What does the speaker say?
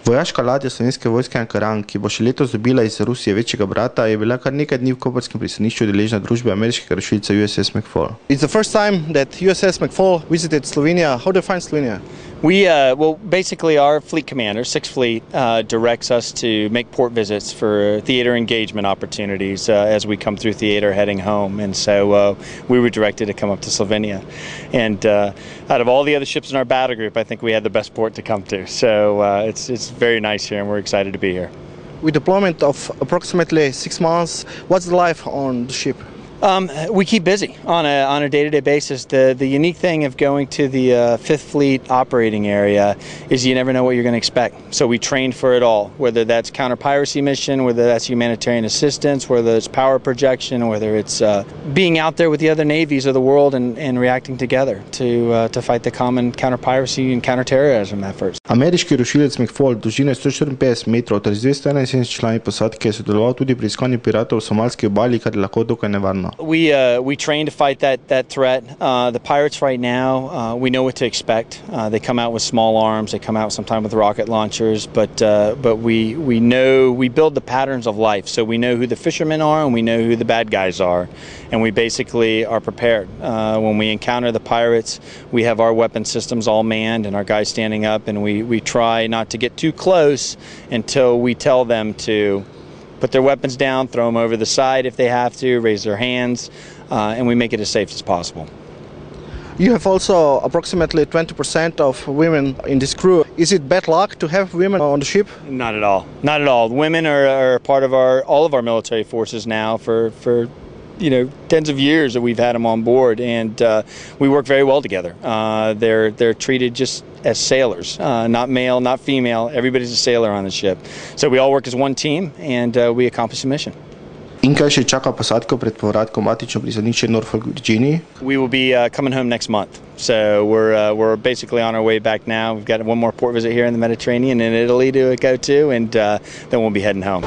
Vojaška ladja slovenske vojske Ankaran, ki bo še letos dobila iz Rusije večjega brata, je bila kar nekaj dni v koperskem pristanišču deležna družbe ameriškega rušilca USS McFaul. It's the first time that USS McFaul visited Slovenia. How do you find Slovenia? Well, basically our fleet commander, 6th Fleet, directs us to make port visits for theater engagement opportunities as we come through theater heading home. And so we were directed to come up to Slovenia. And out of all the other ships in our battle group, I think we had the best port to come to. So it's very nice here and we're excited to be here. With deployment of approximately 6 months, what's the life on the ship? We keep busy on a day-to-day basis. The unique thing of going to the 5th Fleet operating area is you never know what you're going to expect. So we trained for it all, whether that's counter-piracy mission, whether that's humanitarian assistance, whether it's power projection, whether it's being out there with the other navies of the world and reacting together to fight the common counter-piracy and counter-terrorism efforts. Ameriški rušilec McFaul, dolžine 154 metrov, ter z 271 člani posadke, je sodeloval tudi pri iskanju piratov v somalski obali, kar je lahko dokaj nevarno. We train to fight that threat. The pirates right now, we know what to expect. They come out with small arms. They come out sometimes with rocket launchers. But we know, we build the patterns of life. So we know who the fishermen are and we know who the bad guys are, and we basically are prepared. When we encounter the pirates, we have our weapon systems all manned and our guys standing up, and we try not to get too close until we tell them to put their weapons down, throw them over the side if they have to, raise their hands, and we make it as safe as possible. You have also approximately 20% of women in this crew. Is it bad luck to have women on the ship? Not at all. Not at all. Women are part of all of our military forces now for tens of years that we've had them on board, and we work very well together. They're treated just as sailors, not male, not female. Everybody's a sailor on the ship. So we all work as one team, and we accomplish the mission. In kaj še čaka posadko pred povratkom matično pristanišče Norfolk, Virginiji? We will be coming home next month. So we're basically on our way back now. We've got one more port visit here in the Mediterranean in Italy to go to, and then we'll be heading home.